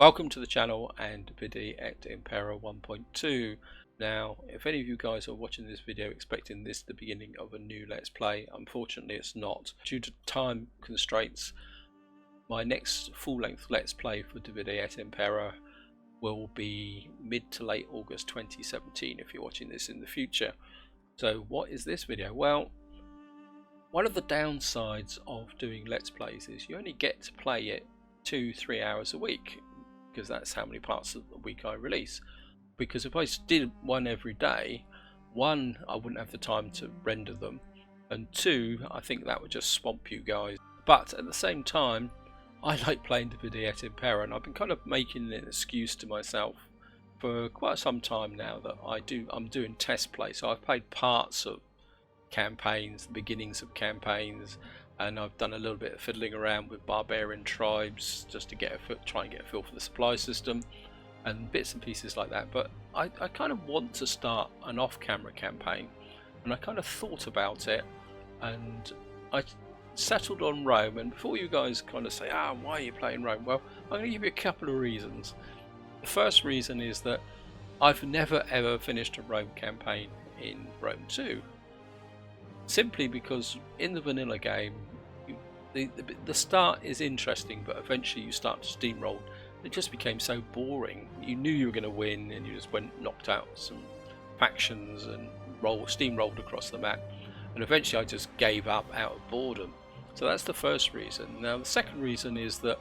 Welcome to the channel and video at Impera 1.2. Now, if any of you guys are watching this video expecting this the beginning of a new Let's Play, unfortunately it's not. Due to time constraints, my next full-length Let's Play for Divide et Impera will be mid to late August 2017 if you're watching this in the future. So what is this video? Well, one of the downsides of doing Let's Plays is you only get to play it 2-3 hours a week, because that's how many parts of the week I release. Because if I did one every day, one, I wouldn't have the time to render them, and two, I think that would just swamp you guys. But at the same time, I like playing Divide et Impera, and I've been kind of making an excuse to myself for quite some time now that I'm doing test play. So I've played parts of campaigns, the beginnings of campaigns, and I've done a little bit of fiddling around with barbarian tribes just to try and get a feel for the supply system and bits and pieces like that. But I kind of want to start an off-camera campaign, and I kind of thought about it, and I settled on Rome. And before you guys kind of say, why are you playing Rome? Well, I'm going to give you a couple of reasons. The first reason is that I've never ever finished a Rome campaign in Rome 2. Simply because in the vanilla game, the start is interesting, but eventually you start to steamroll. It just became so boring. You knew you were going to win, and you just knocked out some factions and steamrolled across the map. And eventually I just gave up out of boredom. So that's the first reason. Now the second reason is that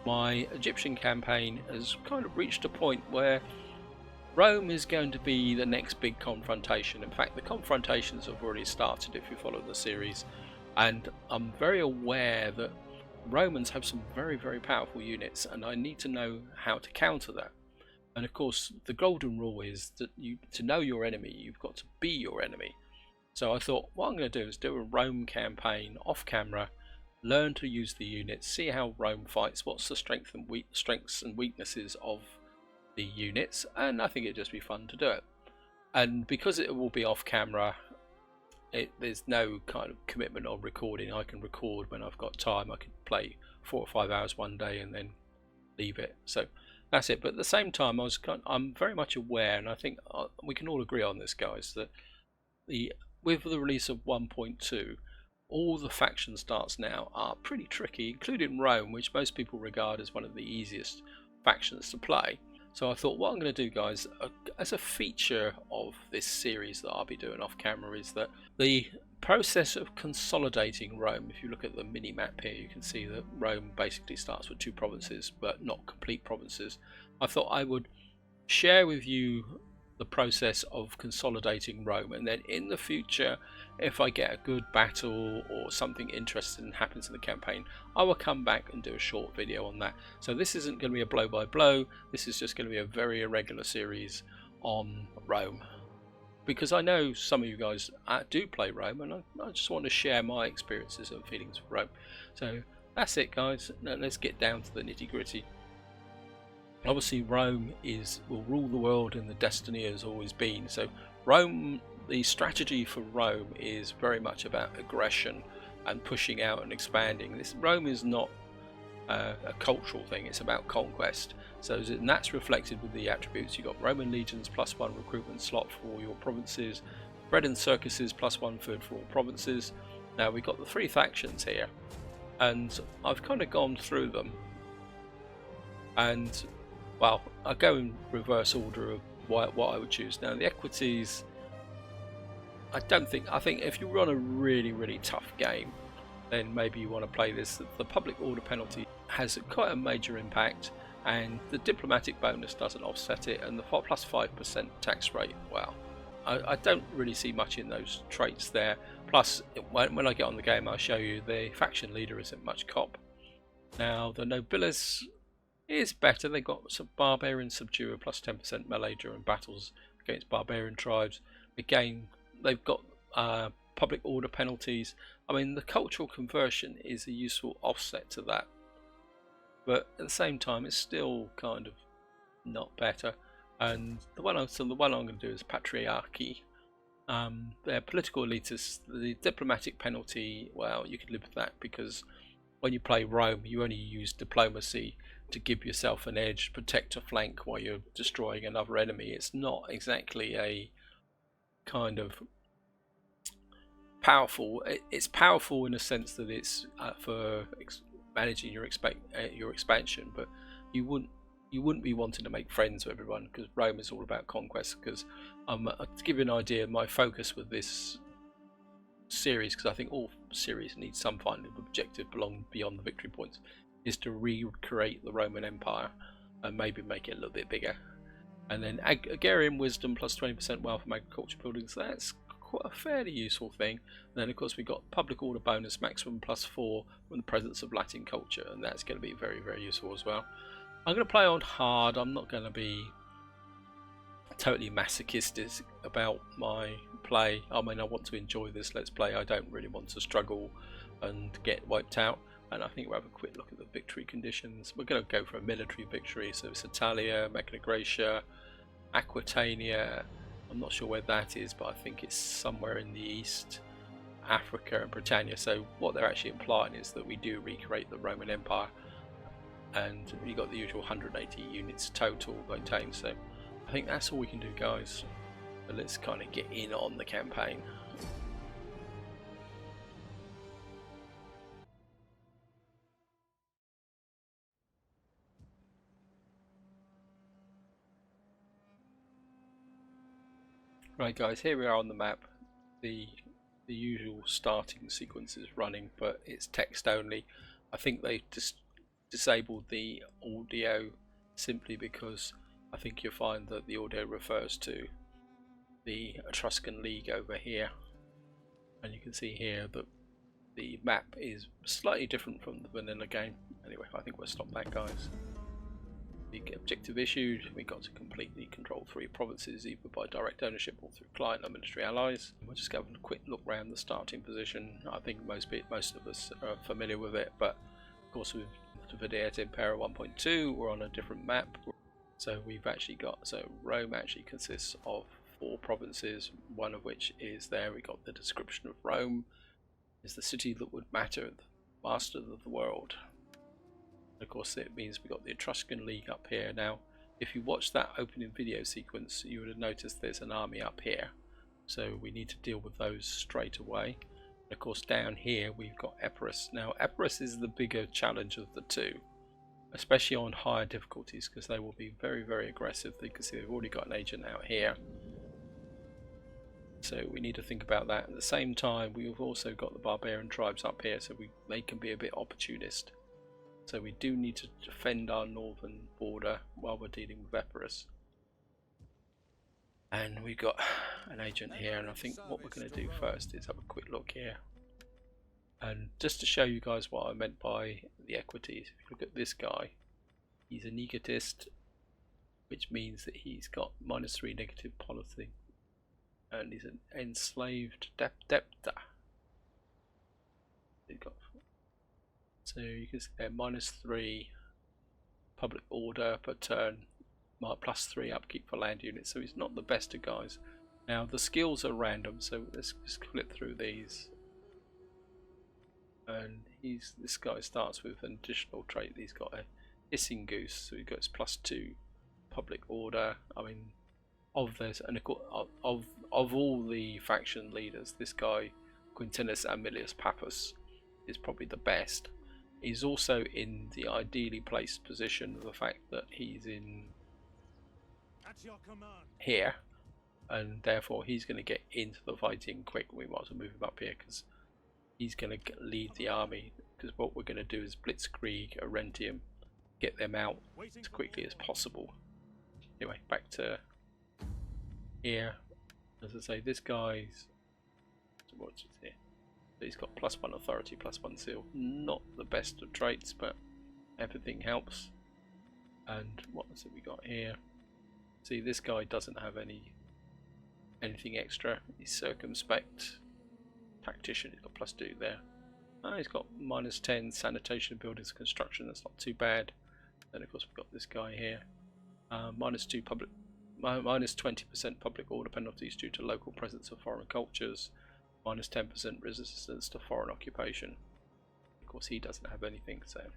my Egyptian campaign has kind of reached a point where Rome is going to be the next big confrontation. In fact, the confrontations have already started if you follow the series, and I'm very aware that Romans have some very, very powerful units, and I need to know how to counter that. And of course, the golden rule is that to know your enemy, you've got to be your enemy. So I thought, what I'm going to do is do a Rome campaign off camera, learn to use the units, see how Rome fights, what's the strengths and weaknesses of the units, and I think it'd just be fun to do it. And because it will be off camera, there's no kind of commitment on recording. I can record when I've got time. I can play 4 or 5 hours one day and then leave it. So that's it. But at the same time, I'm very much aware, and I think we can all agree on this, guys, that with the release of 1.2, all the faction starts now are pretty tricky, including Rome, which most people regard as one of the easiest factions to play. So I thought what I'm going to do, guys, as a feature of this series that I'll be doing off camera, is that the process of consolidating Rome, if you look at the mini map here, you can see that Rome basically starts with 2 provinces, but not complete provinces. I thought I would share with you the process of consolidating Rome, and then in the future, if I get a good battle or something interesting happens in the campaign, I will come back and do a short video on that. So this isn't going to be a blow by blow, this is just going to be a very irregular series on Rome, because I know some of you guys do play Rome, and I just want to share my experiences and feelings of Rome. So that's it, guys. Now let's get down to the nitty gritty. Obviously Rome will rule the world, and the destiny has always been. So Rome, the strategy for Rome is very much about aggression and pushing out and expanding. Rome is not a cultural thing, it's about conquest. And that's reflected with the attributes. You've got Roman legions +1 recruitment slot for all your provinces, bread and circuses +1 food for all provinces. Now we've got the 3 factions here, and I've kind of gone through them, and well, I'll go in reverse order of what I would choose. Now the equities, I think if you run a really, really tough game, then maybe you want to play this. The public order penalty has quite a major impact, and the diplomatic bonus doesn't offset it, and the +5% tax rate, well, I don't really see much in those traits there. Plus, when I get on the game, I'll show you the faction leader isn't much cop. Now the nobilis is better. They've got some barbarian subduer +10% melee during battles against barbarian tribes. Again, they've got public order penalties. I mean, the cultural conversion is a useful offset to that, but at the same time it's still kind of not better. And the one I'm going to do is patriarchy. They're political elitists. The diplomatic penalty, well, you can live with that, because when you play Rome you only use diplomacy to give yourself an edge, protect a flank while you're destroying another enemy. It's not exactly a kind of powerful. It's powerful in a sense that it's for managing your expansion, but you wouldn't be wanting to make friends with everyone, because Rome is all about conquest. Because to give you an idea, my focus with this series, because I think all series need some kind of objective beyond the victory points, is to recreate the Roman Empire and maybe make it a little bit bigger. And then agrarian wisdom plus 20% wealth from agriculture buildings, that's quite a fairly useful thing. And then of course we've got public order bonus maximum +4 from the presence of Latin culture, and that's going to be very, very useful as well. I'm going to play on hard. I'm not going to be totally masochistic about my play. I mean, I want to enjoy this let's play. I don't really want to struggle and get wiped out. And I think we'll have a quick look at the victory conditions. We're going to go for a military victory, so it's Italia, Magna Graecia, Aquitania. I'm not sure where that is, but I think it's somewhere in the east, Africa and Britannia. So what they're actually implying is that we do recreate the Roman Empire, and we got the usual 180 units total maintained. So I think that's all we can do, guys. But let's kind of get in on the campaign. Right guys, here we are on the map. The usual starting sequence is running, but it's text only. I think they just disabled the audio simply because I think you'll find that the audio refers to the Etruscan League over here, and you can see here that the map is slightly different from the vanilla game. Anyway, I think we'll stop that, guys. The objective issued, we got to completely control 3 provinces, either by direct ownership or through client or military allies. We'll just go a quick look around the starting position. I think most of us are familiar with it, but of course with Et Impera 1.2 we're on a different map. So we've actually got, so Rome actually consists of 4 provinces, one of which is there. We got the description of Rome is the city that would matter, the master of the world. Of course it means we've got the Etruscan League up here. Now if you watch that opening video sequence, you would have noticed there's an army up here, so we need to deal with those straight away. And of course down here we've got Epirus. Now Epirus is the bigger challenge of the two, especially on higher difficulties, because they will be very, very aggressive. You can see they've already got an agent out here, so we need to think about that. At the same time we've also got the barbarian tribes up here, so they can be a bit opportunist. So we do need to defend our northern border while we're dealing with Epirus. And we've got an agent here, and I think what we're going to do first is have a quick look here. And just to show you guys what I meant by the equities, if you look at this guy, he's an egotist, which means that he's got -3 negative policy. And he's an enslaved debtor. He's got, so you can see there, -3 public order per turn, +3 upkeep for land units. So he's not the best of guys. Now the skills are random, so let's just flip through these. And this guy starts with an additional trait. He's got a hissing goose, so he goes +2 public order. I mean, of all the faction leaders, this guy Quintinus Aemilius Pappus is probably the best. He's also in the ideally placed position of the fact that he's in here, and therefore he's going to get into the fighting quick. We might as well move him up here because he's going to lead the army, because what we're going to do is blitzkrieg Arretium, get them out as quickly as possible. Anyway, back to here. As I say, this guy's, what's it here? He's got +1 authority, +1 seal. Not the best of traits, but everything helps. And what is it we got here? See, this guy doesn't have anything extra. He's circumspect. Tactician, he's got +2 there. He's got -10 sanitation, buildings, construction. That's not too bad. Then of course we've got this guy here. -2 public, -20% public order penalties due to local presence of foreign cultures. -10% resistance to foreign occupation. Of course he doesn't have anything, so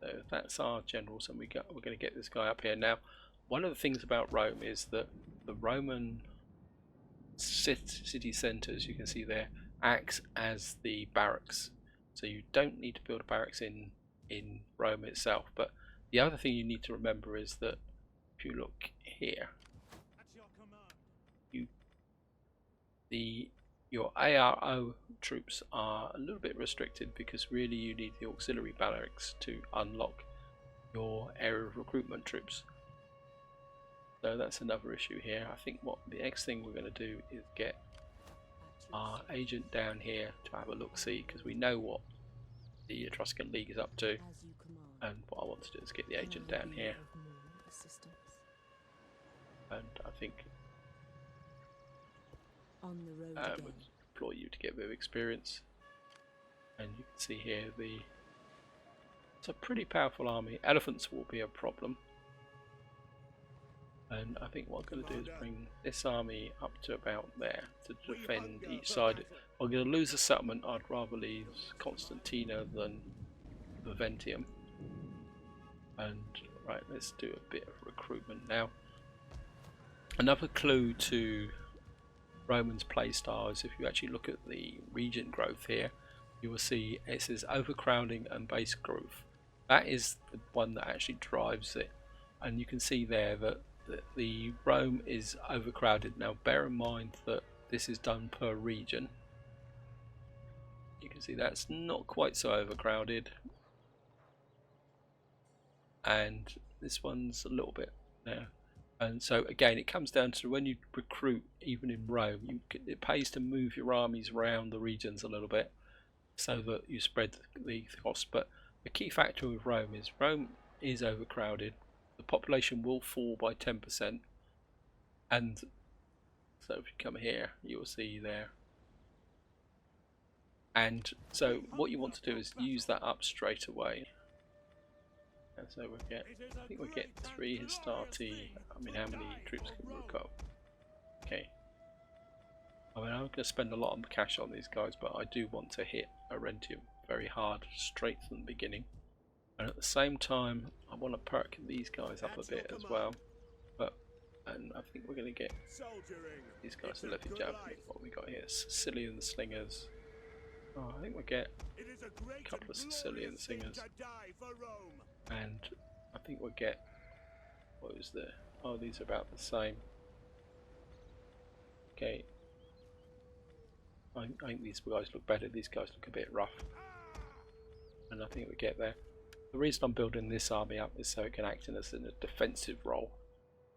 So that's our generals, and we're going to get this guy up here. Now, one of the things about Rome is that the Roman city centres, you can see there, acts as the barracks. So you don't need to build a barracks in Rome itself. But the other thing you need to remember is that if you look here, your ARO troops are a little bit restricted, because really you need the auxiliary barracks to unlock your area of recruitment troops. So that's another issue here. I think what the next thing we're going to do is get our agent down here to have a look-see, because we know what the Etruscan League is up to, and what I want to do is get the agent down here, and I think we'll deploy you to get a bit of experience. And you can see here it's a pretty powerful army. Elephants will be a problem, and I think what I'm going to do is bring this army up to about there to defend each side. I'm going to lose a settlement. I'd rather lose Constantina than Viventium. And right, let's do a bit of recruitment now. Another clue to Romans' playstyle is if you actually look at the regent growth here, you will see it says overcrowding and base growth. That is the one that actually drives it, and you can see there that the Rome is overcrowded. Now bear in mind that this is done per region. You can see that's not quite so overcrowded, and this one's a little bit there. And so again, it comes down to when you recruit, even in Rome, it pays to move your armies around the regions a little bit so that you spread the cost. But the key factor with Rome is overcrowded. The population will fall by 10%, and so if you come here, you will see there. And so what you want to do is use that up straight away. And so I think we get 3 Hastati. I mean, how many troops can we go? Okay. I mean, I'm going to spend a lot of cash on these guys, but I do want to hit Arretium very hard, straight from the beginning. And at the same time, I want to perk these guys up a bit as well. And I think we're going to get these guys to levy javelin. What we got here? Sicilian slingers. Oh, I think we'll get a couple of Sicilian slingers. And I think we'll get, what is there? Oh, these are about the same. Okay. I think these guys look better. These guys look a bit rough. And I think we get there. The reason I'm building this army up is so it can act in a defensive role.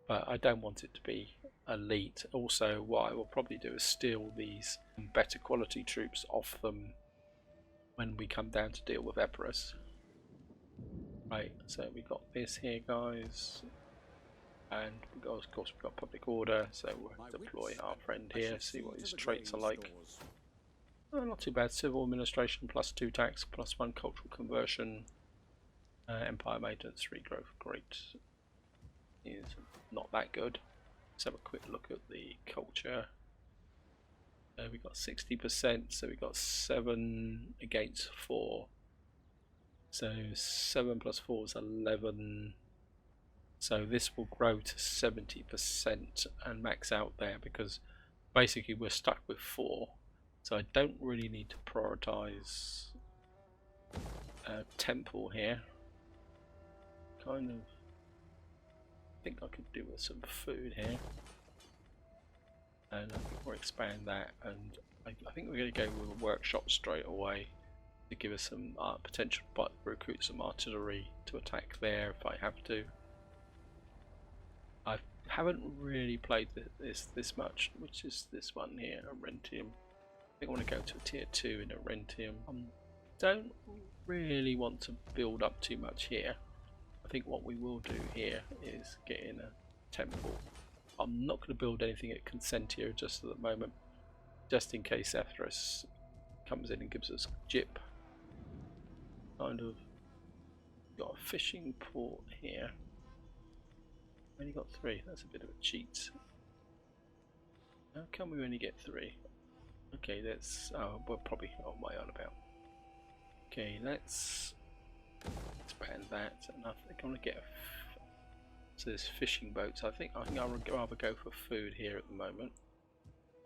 But I don't want it to be elite. Also, what I will probably do is steal these better quality troops off them when we come down to deal with Epirus. Right, so we got this here, guys, and of course we've got public order, so we'll deploy our friend here, see what his traits are like. Oh, not too bad. Civil administration plus 2 tax plus 1 cultural conversion, empire maintenance, 3 growth. Great. Is not that good. Let's have a quick look at the culture. We got 60%, so we got 7 against 4. So 7 plus 4 is 11. So this will grow to 70% and max out there, because basically we're stuck with 4. So I don't really need to prioritize temple here. Kind of think I could do with some food here, and I think we'll expand that, and I think we're going to go with a workshop straight away to give us some potential, but recruit some artillery to attack there if I have to. I haven't really played this much, which is this one here, Arretium. I think I want to go to a tier 2 in Arretium. Don't really want to build up too much here. I think what we will do here is get in a temple. I'm not going to build anything at Consentia just at the moment, just in case Epirus comes in and gives us gyp. Kind of got a fishing port here. Only got 3. That's a bit of a cheat. How come we only get 3? Okay, let's. Oh, we're probably on my own about. Okay, let's expand. and that, and I think I'm going to get so there's fishing boats. I think I would rather go for food here at the moment,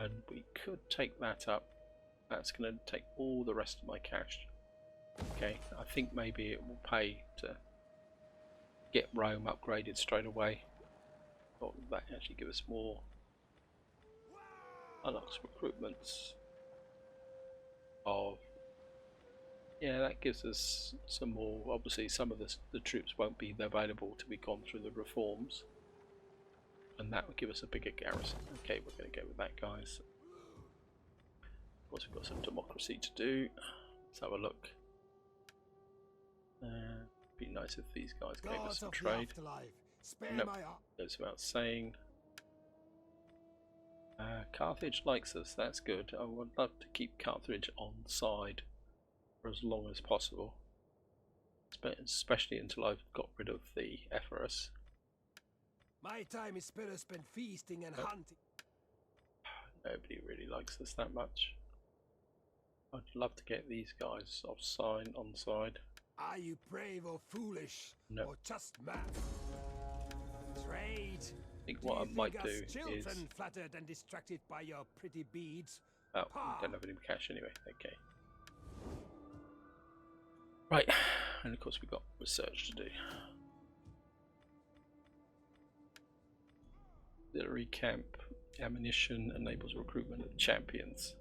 and we could take that up. That's going to take all the rest of my cash. Okay, I think maybe it will pay to get Rome upgraded straight away. Or that actually give us more unlocks recruitments of. Yeah, that gives us some more. Obviously, some of the troops won't be available till we've gone through the reforms, and that will give us a bigger garrison. Okay, we're going to go with that, guys. Of course, we've got some democracy to do. Let's have a look. Be nice if these guys gave us some trade. Nope, goes without saying. Carthage likes us, that's good. I would love to keep Carthage on side for as long as possible, especially until I've got rid of the Epirus. My time is better spent feasting and hunting. Nobody really likes us that much. I'd love to get these guys on side. Are you brave or foolish? No. Or just mad? Trade. I think what I might do is flattered and distracted by your pretty beads. Oh, we don't have any cash anyway. Okay. Right, and of course we've got research to do. Auxiliary camp ammunition enables recruitment of champions.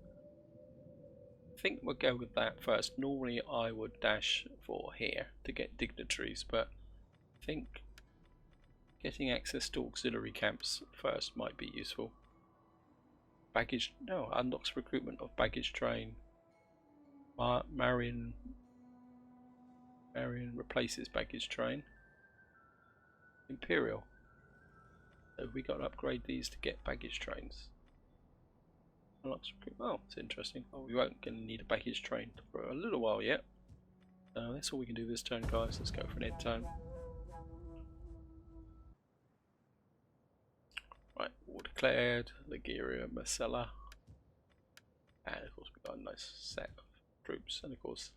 I think we'll go with that first. Normally I would dash for here to get dignitaries, but I think getting access to auxiliary camps first might be useful. Baggage, no, unlocks recruitment of baggage train. Marion replaces baggage train. Imperial. So we got to upgrade these to get baggage trains. Unlocks recruitment. Oh, it's interesting. Oh, we won't gonna need a baggage train for a little while yet. So that's all we can do this turn, guys. Let's go for an end turn. Right, war declared, Liguria, Marcella, and of course we've got a nice set of troops, and of course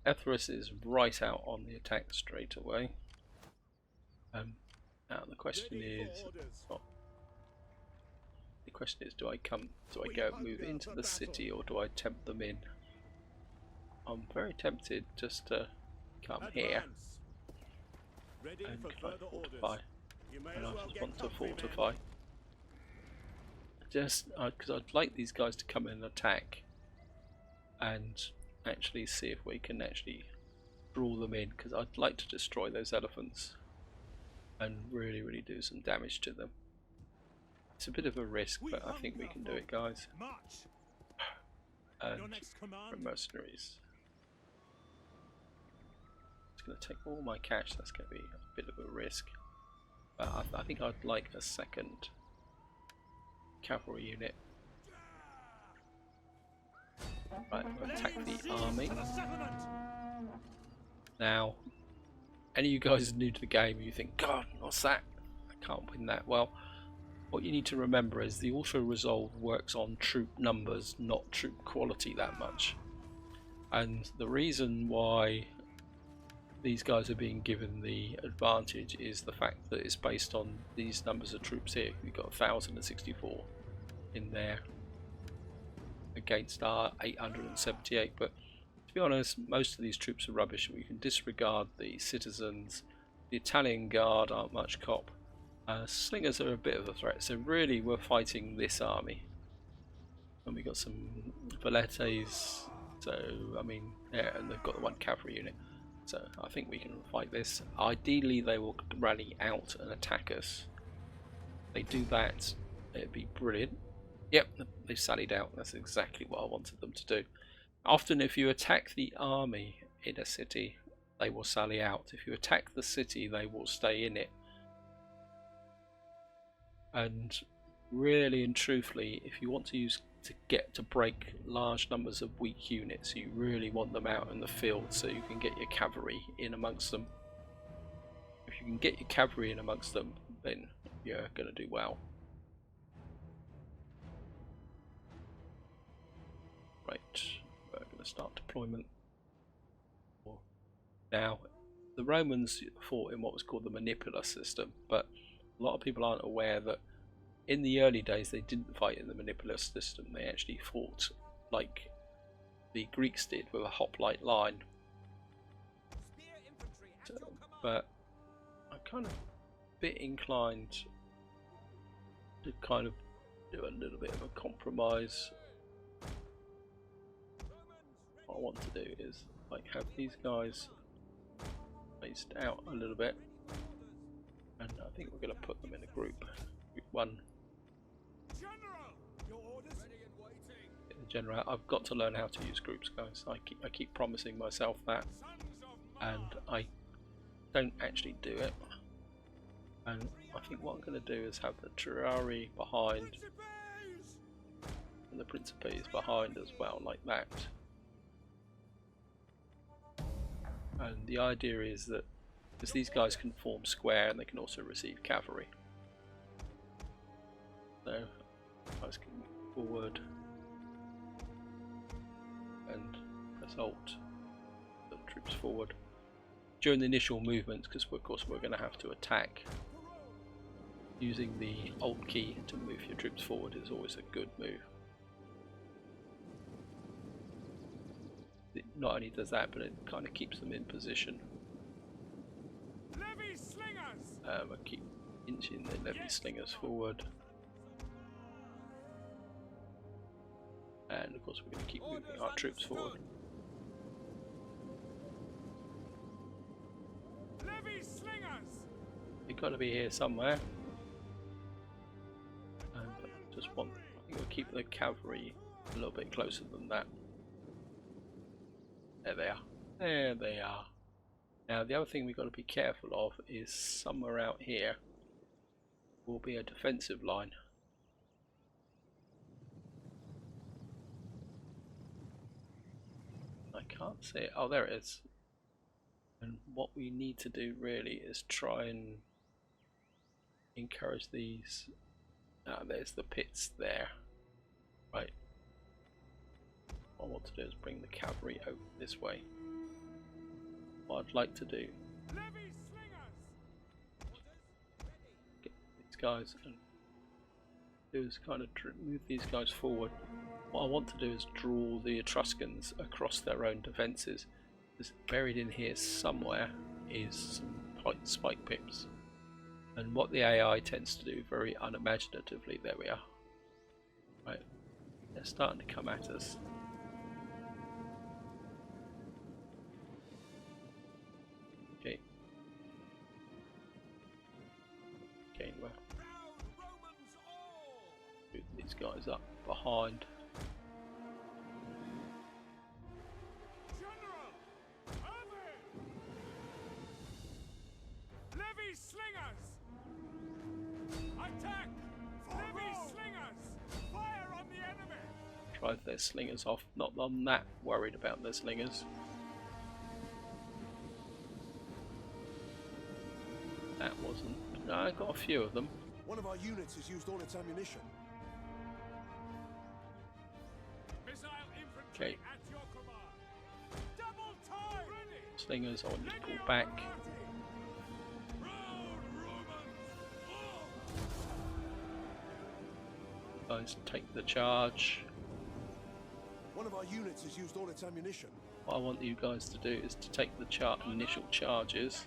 Epirus is right out on the attack straight away. Now the question is, do I go move into the city or do I tempt them in? I'm very tempted just to come here and fortify. And I just want to fortify. Just because I'd like these guys to come in and attack and actually see if we can actually draw them in, because I'd like to destroy those elephants and really do some damage to them. It's a bit of a risk, but I think we can do it, guys. And mercenaries. It's going to take all my cash. That's going to be a bit of a risk. But I think I'd like a second cavalry unit. Right, we'll attack the army. Now, any of you guys new to the game, you think, God, what's that? I can't win that. Well, what you need to remember is the auto-resolve works on troop numbers, not troop quality that much. And the reason why these guys are being given the advantage is the fact that it's based on these numbers of troops here. We've got 1,064 in there against our 878, but to be honest, most of these troops are rubbish. We can disregard the citizens. The Italian guard aren't much cop. Slingers are a bit of a threat, so really we're fighting this army. And we got some Valetes, so I mean, yeah, and they've got the one cavalry unit. So I think we can fight this. Ideally they will rally out and attack us. If they do that, it'd be brilliant. Yep, they've sallied out. That's exactly what I wanted them to do. Often if you attack the army in a city, they will sally out. If you attack the city, they will stay in it. And really and truthfully, if you want to break large numbers of weak units, you really want them out in the field so you can get your cavalry in amongst them. If you can get your cavalry in amongst them, then you're going to do well. Right, we're going to start deployment. Now, the Romans fought in what was called the manipular system, but a lot of people aren't aware that in the early days they didn't fight in the manipular system. They actually fought like the Greeks did, with a hoplite line. But I'm kind of a bit inclined to kind of do a little bit of a compromise. What I want to do is like have these guys spaced out a little bit, and I think we're going to put them in a group. Group 1. General, I've got to learn how to use groups, guys. I keep promising myself that, and I don't actually do it. And I think what I'm going to do is have the Terrari behind and the Principes behind as well, like that. And the idea is that because these guys can form square and they can also receive cavalry, so guys can move forward and press Alt, the troops forward during the initial movements, because of course we're going to have to attack. Using the Alt key to move your troops forward is always a good move. It not only does that, but it kind of keeps them in position. I keep inching the levy slingers forward, and of course we're going to keep moving our troops forward. They've got to be here somewhere. And I just want, I think we'll keep the cavalry a little bit closer than that. There they are. There they are. Now the other thing we've got to be careful of is somewhere out here will be a defensive line. I can't see it. Oh, there it is. And what we need to do really is try and encourage these. There's the pits there. Right. What I want to do is bring the cavalry over this way. What I'd like to do, get these guys and do is kind of move these guys forward. What I want to do is draw the Etruscans across their own defences. Because buried in here somewhere is some spike pips. And what the AI tends to do very unimaginatively, there we are. Right, they're starting to come at us. Okay. Okay, well, move these guys up behind. Drive their slingers off. Not that I'm that worried about their slingers. That wasn't. No, I got a few of them. One of our units has used all its ammunition. Okay. Slingers, I want you to pull back. Guys, take the charge. One of our units has used all its ammunition. What I want you guys to do is to take the initial charges.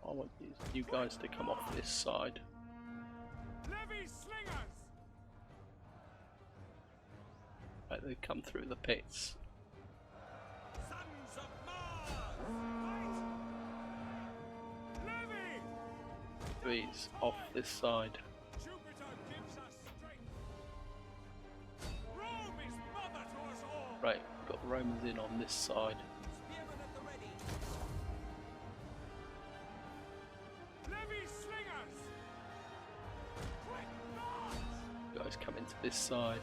I want you guys to come off this side. Right, they come through the pits. These off this side. Right, we've got the Romans in on this side. You guys come into this side.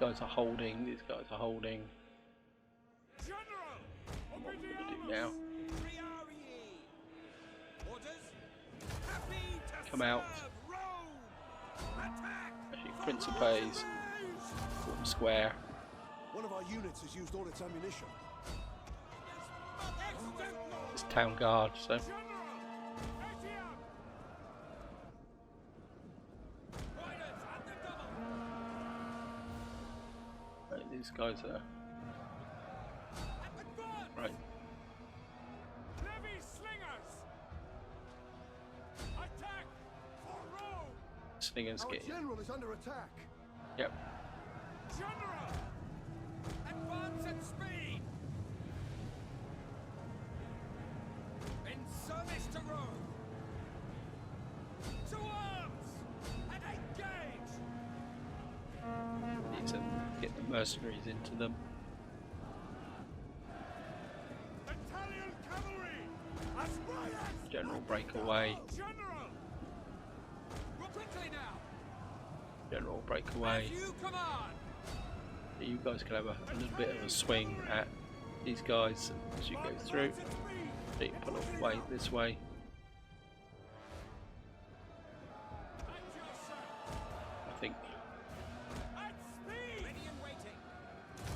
guys are holding. These guys are holding. What we're gonna do now? Come out. Actually, Principes. Form square. One of our units has used all its ammunition. It's town guard, so. Right, these guys are. Right. Slingers Our get in. general is under attack. Yep. General! Advance at speed! In service to Rome! To arms! And engage! Need to get the mercenaries into them. Italian cavalry! Aspirants! General break away. General! Go quickly now! General break away. You command! You guys can have a little bit of a swing at these guys as you go through. So you can pull away this way. I think. At speed! Ready and waiting.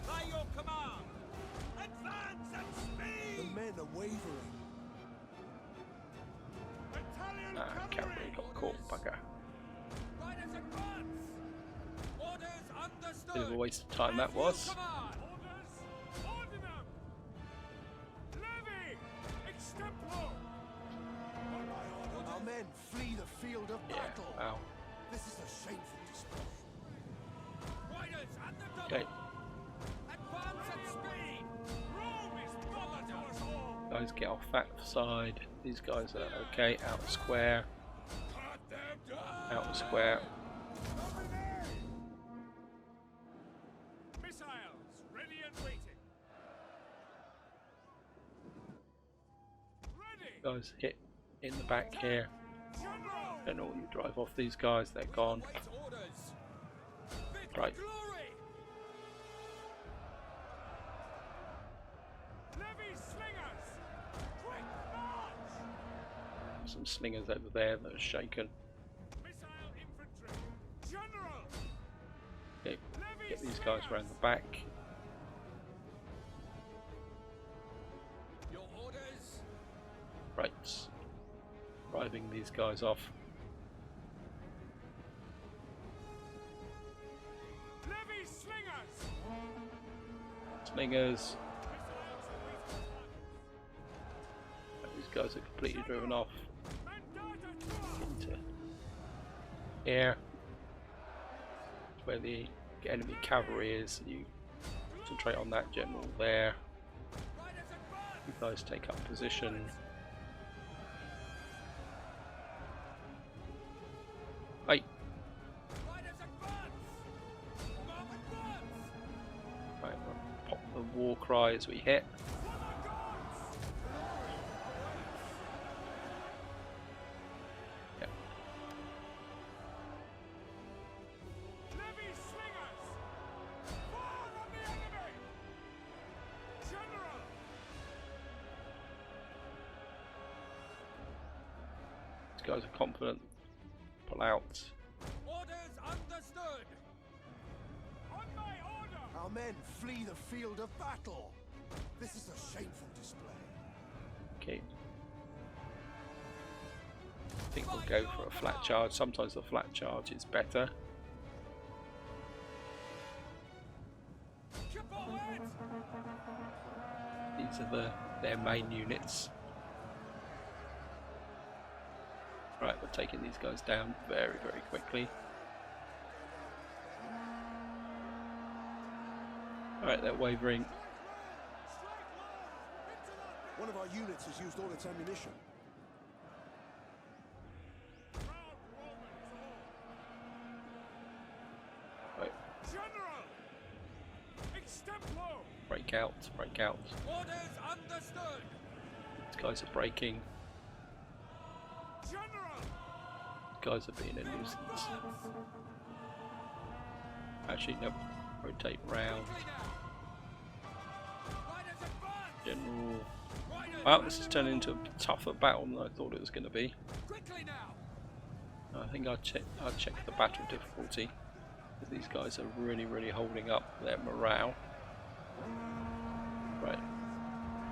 By your command! Advance at The speed! men are wavering. Italian Cavalry got caught, bugger. Riders advance! Orders understood! Bit of a waste of time that was. Command! Orders! Ordinum! Levy! Extemplo! Our men flee the field of Yeah, battle. wow. This is a shameful display. Riders at the double! Okay, Advance at speed! Rome is mother to us all! guys get off that side. These guys are okay, out square. Cut them down! Out square. Missiles ready and waiting. Ready! Guys hit in the back here. General! General, you drive off these guys, they're gone. Wait orders! Fit Right. glory! Levy slingers! Quick march! Some slingers over there that are shaken. Missile infantry! General! Okay, get these guys around the back. Your orders! Right. Driving these guys off. Levy slingers! Slingers. Missiles These guys are completely driven off Mandata to into here. It's where the enemy cavalry is. You concentrate on that general there. Riders advance! You guys take up position. Hey, Riders advance! Mob advance! right, we'll pop the war cry as we hit. For the gods! Yep. Levy slingers! Fire on the enemy! General! These guys are confident. Pull out. Orders understood! On my order! Our men flee the field of battle. This is a shameful display. Okay. I think we'll go for a flat charge. Sometimes the flat charge is better. Forward! These are their main units. Right, we're taking these guys down very, very quickly. Alright, they're wavering. One of our units has used all its ammunition. Right, General! Extemplo! break out, break out. Orders understood! These guys are breaking. General! These guys are being a nuisance. Actually, no. rotate round. General. Well, this is turning into a tougher battle than I thought it was going to be. I think I'll check the battle difficulty. These guys are really holding up their morale. Right,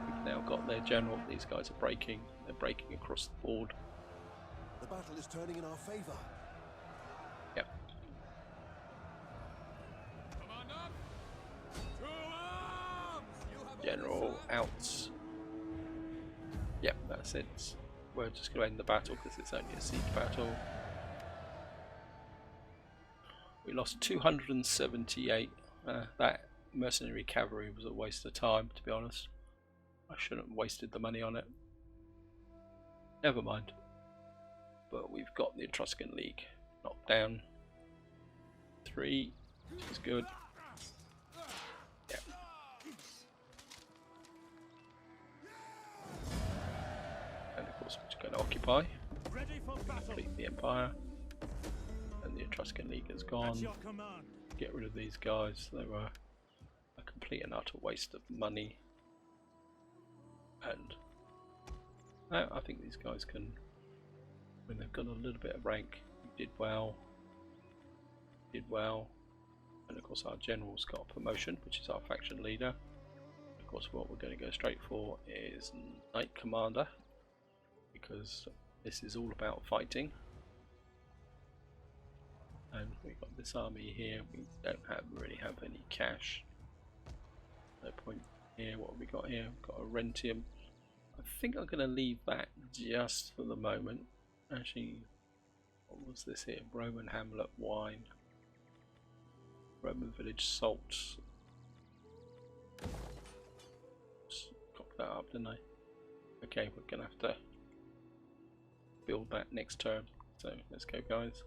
we've now got their general. These guys are breaking. They're breaking across the board. The battle is turning in our favor. Yep. General out. Yep, that's it. We're just going to end the battle because it's only a siege battle. We lost 278. That mercenary cavalry was a waste of time, to be honest. I shouldn't have wasted the money on it. Never mind. But we've got the Etruscan League knocked down. 3, which is good. Yeah. And of course we're just going to occupy. Complete the empire. And the Etruscan League has gone. Get rid of these guys. They were a complete and utter waste of money. And I think these guys can, when they've got a little bit of rank, did well. And of course our general's got a promotion, which is our faction leader. Of course what we're going to go straight for is Knight Commander, because this is all about fighting. And we've got this army here. We don't really have any cash. No point here. What have we got here? We've got Arretium. I think I'm going to leave that just for the moment. Actually, what was this here? Roman Hamlet wine. Roman village salt. Just cock that up, didn't I? Okay, we're going to have to build that next turn. So let's go, guys.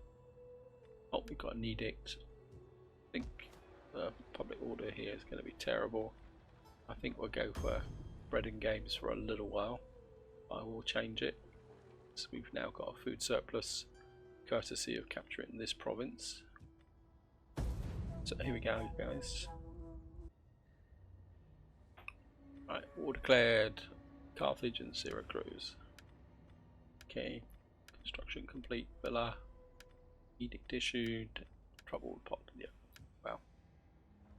Oh, we've got an edict. I think the public order here is going to be terrible. I think we'll go for bread and games for a little while. I will change it. So we've now got a food surplus, courtesy of capturing this province. So here we go, guys. Right, war declared. Carthage and Syracuse. Okay, construction complete. Villa. Edict issued. Troubled pot. Yeah. Wow.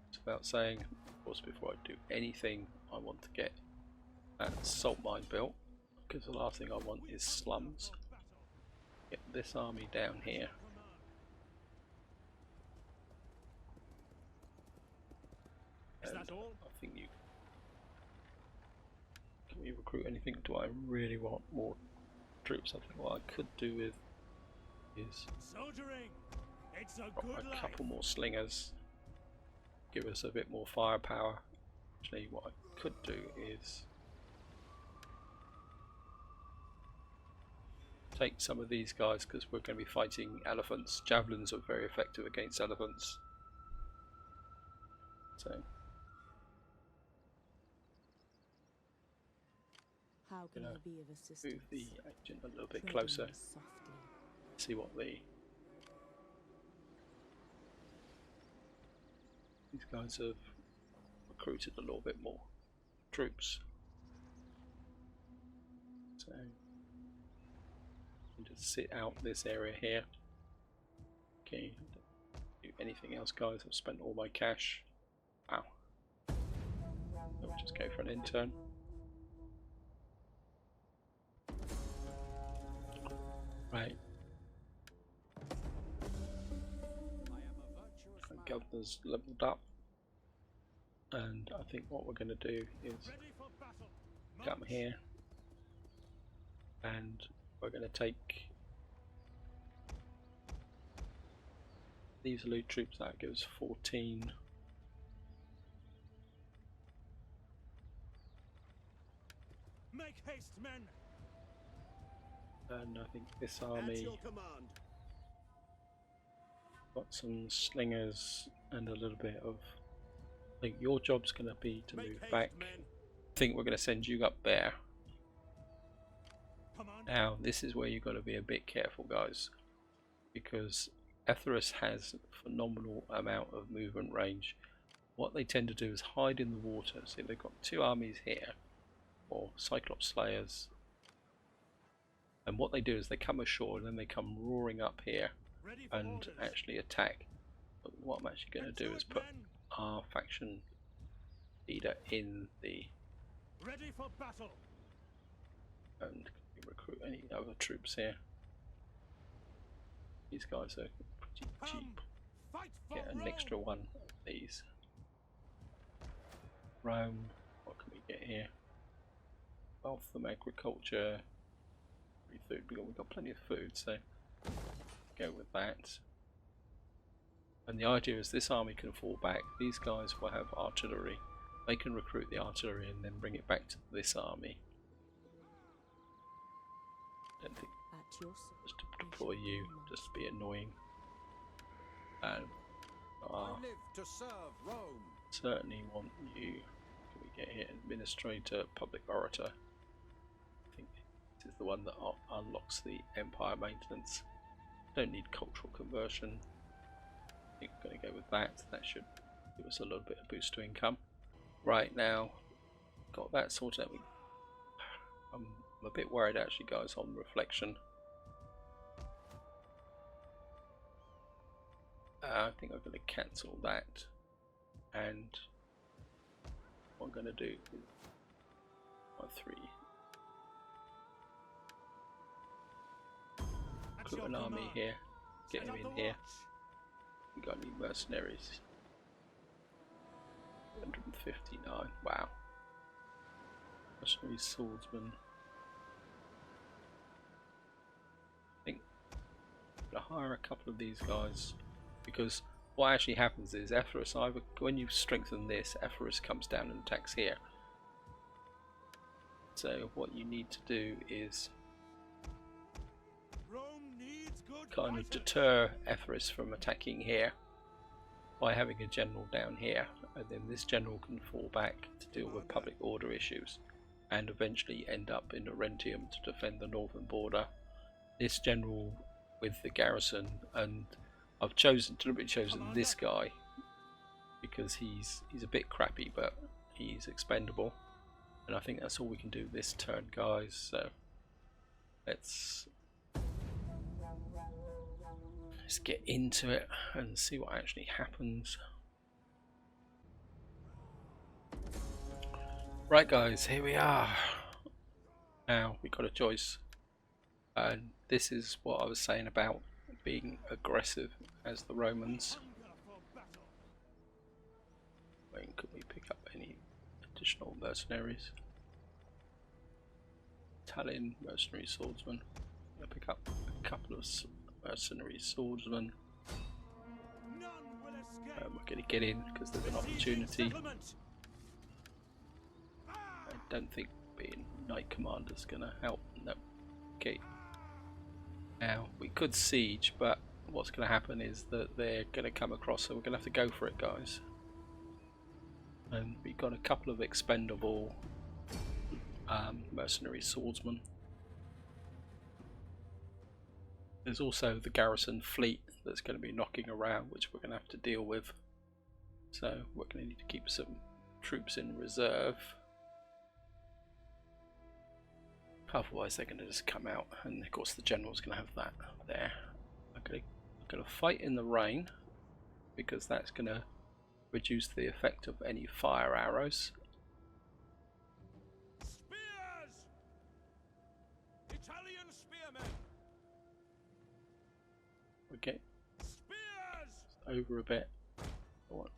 It's about saying, of course, before I do anything, I want to get that salt mine built, because the last thing I want is slums. Get this army down here. And I think you can we recruit anything? Do I really want more troops? I think what I could do with is a couple more slingers, give us a bit more firepower. Actually, what I could do is take some of these guys, because we're going to be fighting elephants. Javelins are very effective against elephants. So how can I be of assistance? move the agent a little bit closer. See what these guys have recruited a little bit more troops. So just sit out this area here. Okay, don't do anything else, guys. I've spent all my cash. Wow. So we'll just go for an intern. Right. Governor's leveled up, and I think what we're going to do is come here, and we're going to take these elite troops. That gives 14. Make haste, men. And I think this army got some slingers and a little bit of. I think your job's going to be to move back. I think we're going to send you up there. Now this is where you've got to be a bit careful, guys, because Epirus has a phenomenal amount of movement range, what they tend to do is hide in the water. See, they've got two armies here, or Cyclops Slayers, and what they do is they come ashore and then they come roaring up here Ready for and orders. actually attack. But what I'm actually going to do is put our faction leader in the Ready for battle. and recruit any other troops here. These guys are pretty cheap. Fight for Get an Rome. extra one of these. Rome, what can we get here? Wealth from agriculture. Free food, we've got plenty of food, so go with that. And the idea is this army can fall back. These guys will have artillery. They can recruit the artillery and then bring it back to this army. Don't think At your service. just to deploy you, just to be annoying. And I live to serve Rome. certainly want you. Can we get here? Administrator, public orator. I think this is the one that unlocks the empire maintenance. Don't need cultural conversion. I think I'm going to go with that. That should give us a little bit of boost to income. Right now, got that sorted out. I'm a bit worried actually, guys, on reflection. I think I'm going to cancel that, and what I'm going to do is my 3. At Put your an army command. here, get Set him up in the here. watch. We got any mercenaries? 159. Wow. Mercenary swordsman. I think I'm going to hire a couple of these guys, because what actually happens is Epirus, either when you strengthen this, Epirus comes down and attacks here. So what you need to do is Rome needs good kind of fighters. deter Epirus from attacking here by having a general down here, and then this general can fall back to deal with public order issues and eventually end up in Arretium to defend the northern border. This general with the garrison, and I've deliberately chosen this guy because he's a bit crappy, but he's expendable, and I think that's all we can do this turn, guys. So let's get into it and see what actually happens. Right, guys, here we are. Now we've got a choice, and this is what I was saying about being aggressive as the Romans. Hunger for battle. When could we pick up any additional mercenaries? Italian mercenary swordsman. I'll pick up a couple of mercenary swordsmen. None will escape. We're going to get in because there's an opportunity. Settlement. I don't think being knight commander is going to help. No. Okay. Now we could siege, but what's going to happen is that they're going to come across, so we're going to have to go for it, guys. And we've got a couple of expendable mercenary swordsmen. There's also the garrison fleet that's going to be knocking around, which we're going to have to deal with. So we're going to need to keep some troops in reserve. Otherwise they're going to just come out, and of course the general's going to have that there. I'm going to fight in the rain, because that's going to reduce the effect of any fire arrows. Spears. Italian spearmen. Okay, Spears. over a bit. I want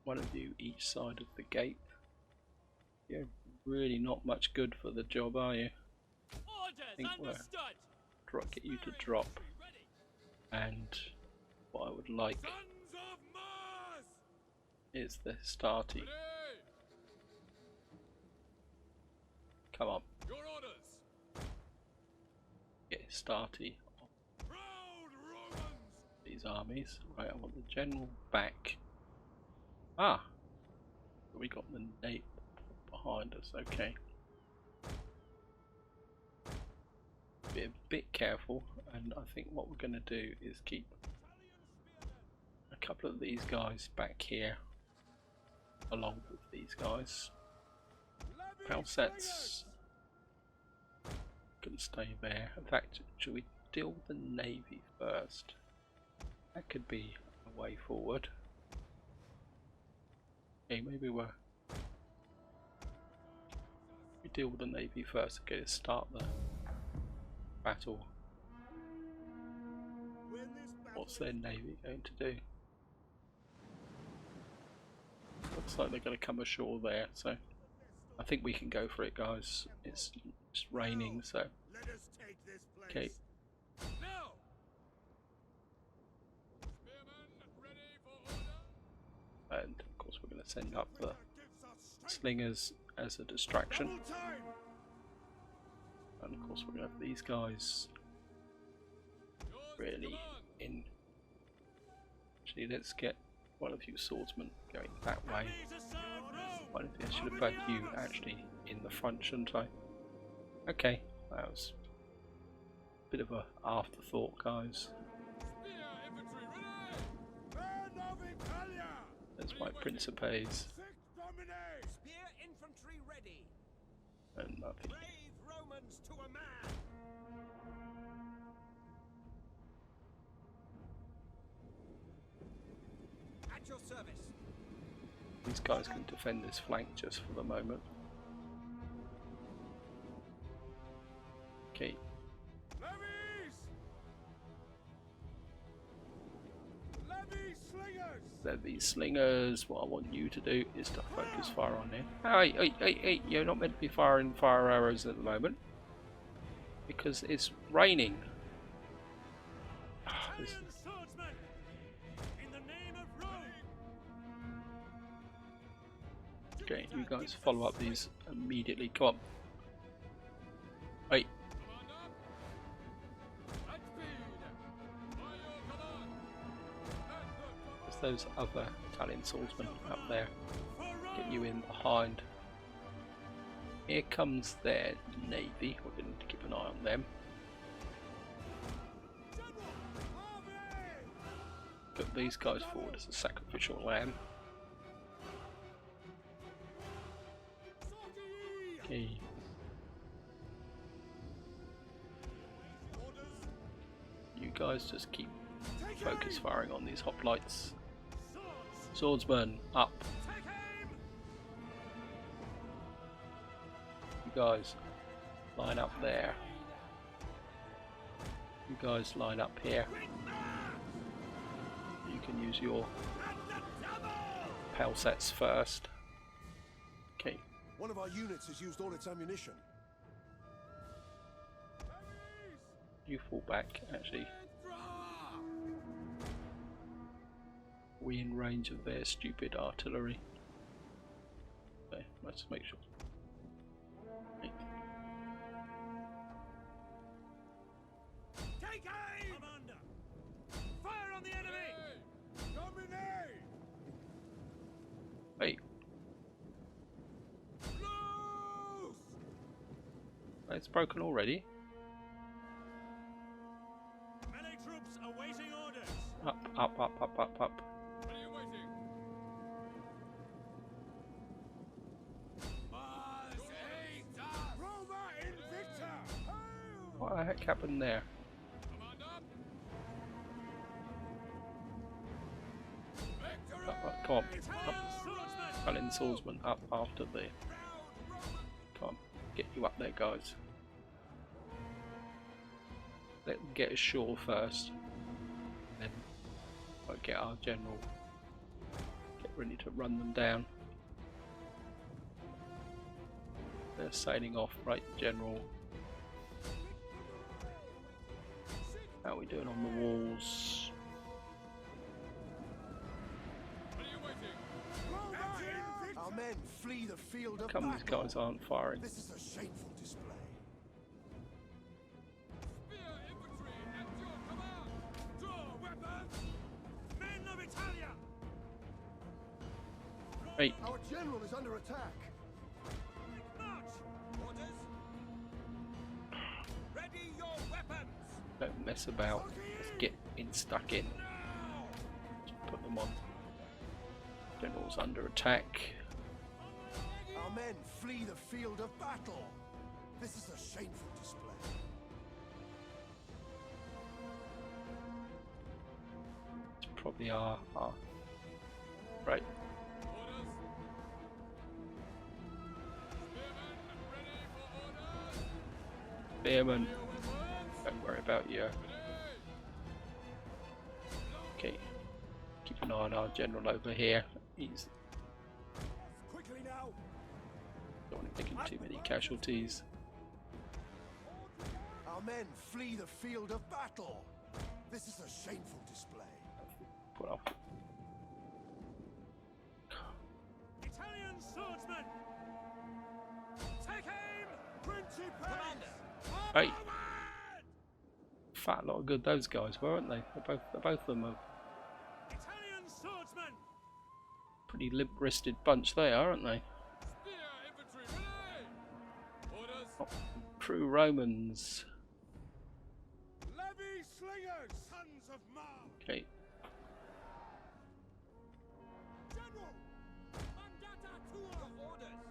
one of you each side of the gate. You're really not much good for the job, are you? I think we're get you to drop, and what I would like Sons of Mars. is the Starty. Come on, Your orders. get Starty off Proud Romans. these armies. Right, I want the general back. Ah, we got the Nate behind us. Okay, be a bit careful, and I think what we're going to do is keep a couple of these guys back here along with these guys. Power sets can stay there. In fact, should we deal with the navy first? That could be a way forward. Okay, maybe we deal with the navy first. Okay, let's start the battle. What's their navy going to do? Looks like they're going to come ashore there, so I think we can go for it, guys. It's raining, so okay. And of course we're going to send up the slingers as a distraction, and of course we're going to have these guys really in. Actually, let's get one of you swordsmen going that way. I should have had you actually in the front, shouldn't I? Okay, that was a bit of an afterthought, guys. There's my Principes. Spear infantry ready. And nothing. Brave Romans to a man. At your service. These guys can defend this flank just for the moment. Okay. Levy slingers. What I want you to do is to focus fire on there. Hey, you're not meant to be firing fire arrows at the moment because it's raining. Okay, you guys follow up these immediately. Come on. Hey. There's those other Italian swordsmen up there. Get you in behind. Here comes their navy. We're going to keep an eye on them. Put these guys forward as a sacrificial lamb. Okay. You guys just keep focus firing on these hoplites. Swordsman, up. You guys line up there. You guys line up here. You can use your pal sets first. Okay. One of our units has used all its ammunition. You fall back, actually. We in range of their stupid artillery. Okay, let's make sure. Right. Take aim! Commander! Fire on the enemy! Dominate! Wait. Loose! It's broken already. Melee troops awaiting orders. Up. What the heck happened there? Up, come on. Up. Italian swordsman up after the. Come on. Get you up there, guys. Let them get ashore first. Then we'll get our general. Get ready to run them down. They're sailing off, right, general? How are we doing on the walls? Our men flee the field of Come, these guys aren't firing. This is a shameful display. Spear infantry at your command! Draw weapons! Men of Italia! Hey, Our general is under attack. March! Orders! Ready your weapons! don't mess about. Let's get stuck in. Just put them on. General's under attack. Our men flee the field of battle. This is a shameful display. It's probably our right. Spearman, don't worry about you. Okay, keep an eye on our general over here. He's Quickly now. don't want him taking too many casualties. Our men flee the field of battle. This is a shameful display. Put off. Italian swordsman! Take aim! Commander! Hey, fat lot of good those guys were, weren't they? Both of them are Italian swordsman! pretty limp-wristed bunch they are, aren't they? Spear infantry ready! Orders! Oh, true Romans. Levy slingers! Sons of Mars! Okay, General! Mandata to orders!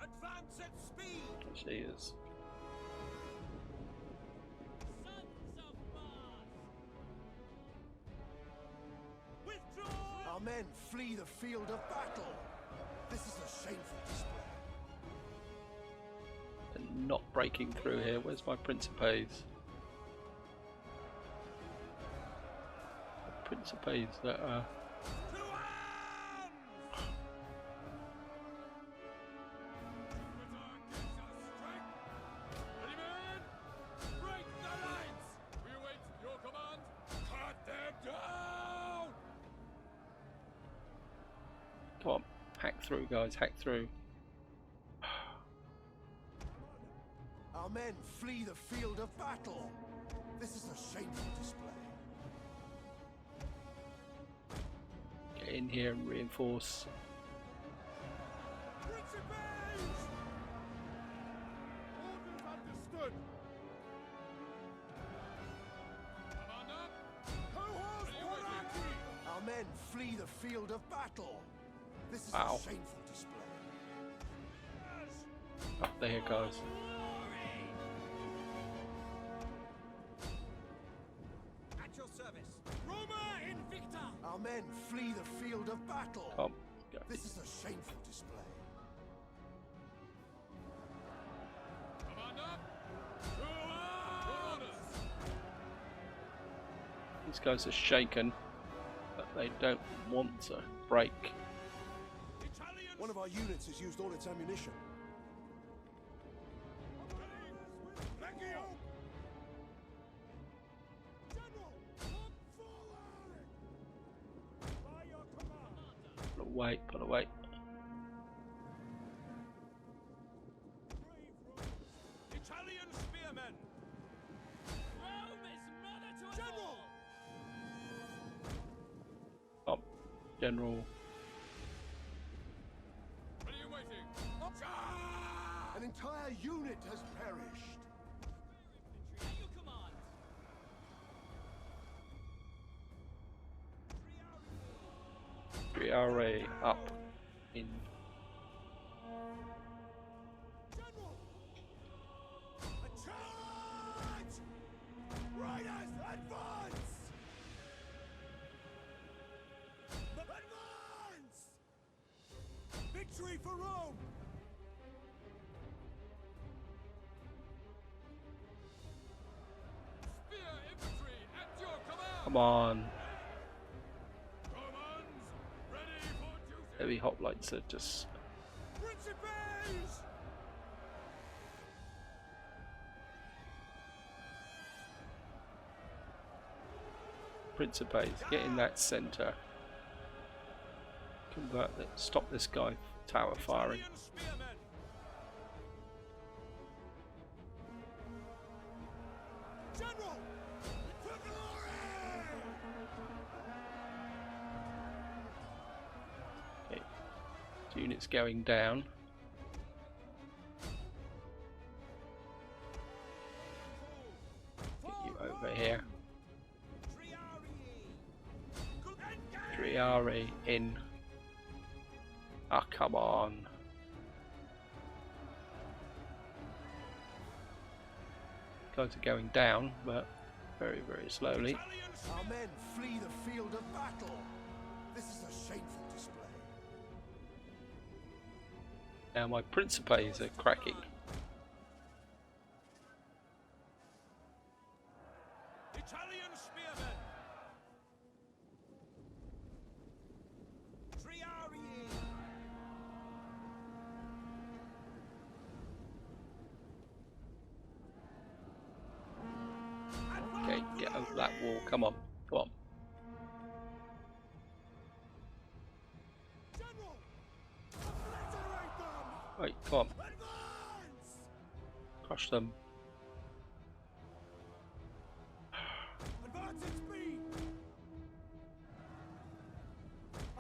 Advance at speed! actually is. Sons of Mars! Withdraw! Our men flee the field of battle. This is a shameful display. And not breaking through here. Where's my Principes? Principes that are. To arms! Jupiter gives us strength! Ready, men? Break the lines! We await your command! Cut them down! Come on, hack through, guys, hack through. Our men flee the field of battle. This is a shameful display. Get in here and reinforce. Principes! Orders understood! Commander! Cohorts Arretium! Our men flee the field of battle. This is Wow. a shameful display. Up there, guys. At your service! Roma Invicta! Our men flee the field of battle. Come, go. This is a shameful display. Commander! To orders! These guys are shaken, but they don't want to break. Italian One of our units has used all its ammunition. Legio! General! Look forward! By your command! Pull away, pull away. Brave Romans! Italian spearmen! Rome is mother to us General! Up, General. Ready and waiting! Charge! An entire unit has perished. At your command! 3RA up in. General! A charge! Riders, advance! Advance! Victory for Rome! Spear infantry at your command! Come on. Romans, ready for duty! Heavy hoplites are just. Principes! Principes, get in that centre. Convert that. Stop this guy tower firing. Italian spearmen! General! For glory! Okay. Units going down. Get you over here. 3RE in. Ah, come on. Guys are going down, but very, very slowly. Our men flee the field of battle. This is a shameful display. Now my Principes are cracking. Italian spearmen! Triarii! Okay, get over that wall. Come on, come on. General! Obliterate them! Right, come on. Advance! Crush them. Advance at speed!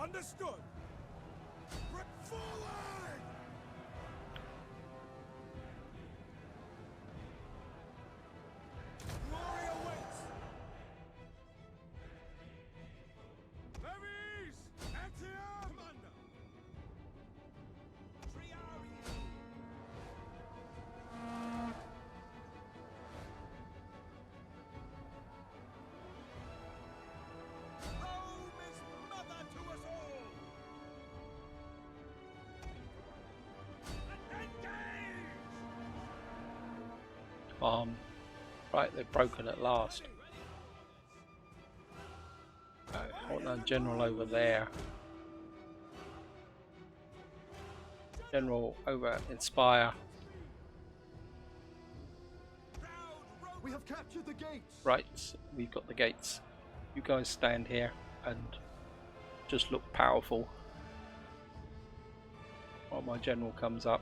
Understood! Prep forward! Glory awaits! Levies! Arretium! Commander! Triarii! Rome is mother to us all! Engage! Come on. Right, they're broken at last. Right, I want that general over there. General over Inspire. We have captured the gates! Right, we've got the gates. You guys stand here and just look powerful while my general comes up.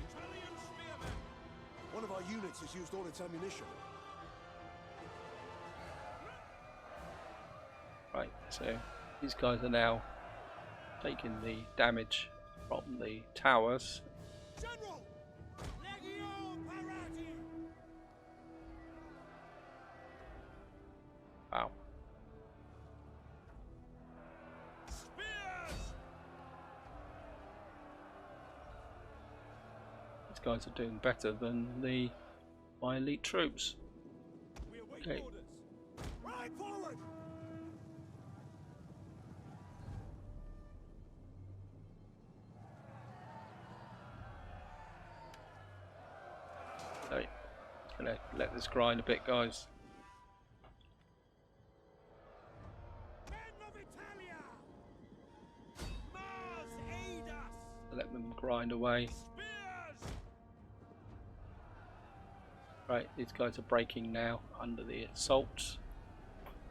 Italian spearmen! One of our units has used all its ammunition. Right, so these guys are now taking the damage from the towers. General! Legio Parati! Wow. Spears! These guys are doing better than my elite troops. We await Okay. orders! Ride forward! Right, gonna let this grind a bit, guys. Men of Italia! Mars aid us! Let them grind away. Spears! Right, these guys are breaking now under the assault.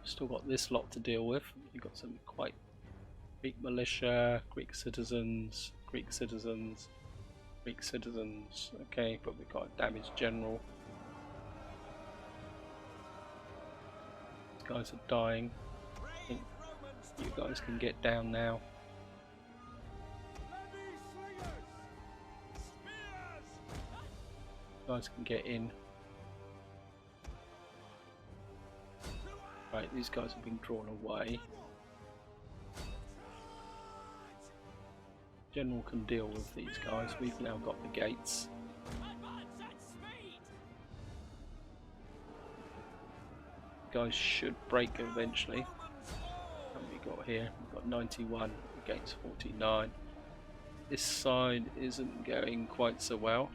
Still got this lot to deal with. You've got some quite Greek militia, Greek citizens, Greek citizens, Greek citizens. Okay, but we've got a damaged general. These guys are dying. I think you guys can get down now. Levy slingers! Spears! You guys can get in. Right, these guys have been drawn away. General can deal with these guys. We've now got the gates. Advance at speed! Guys should break eventually. What have we got here? We've got 91 against 49. This side isn't going quite so well,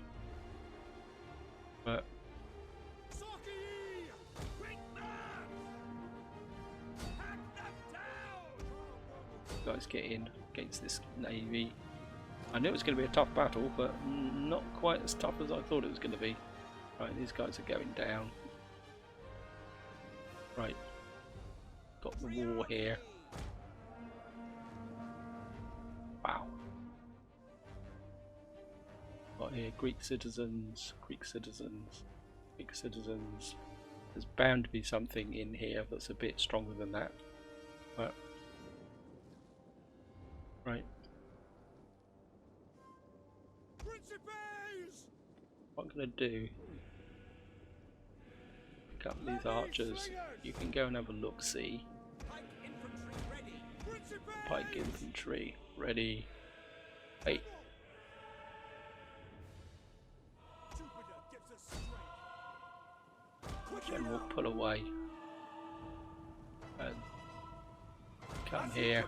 but Sockie! Quick man! Hack them down! guys get in against this navy. I knew it was going to be a tough battle, but not quite as tough as I thought it was going to be. Right, these guys are going down. Right, got the war here. Wow. Got here Greek citizens, Greek citizens, Greek citizens. There's bound to be something in here that's a bit stronger than that. But right, Principes! what I'm gonna do Pick up these archers. You can go and have a look. See, pike infantry ready. Hey, general, pull away and come here.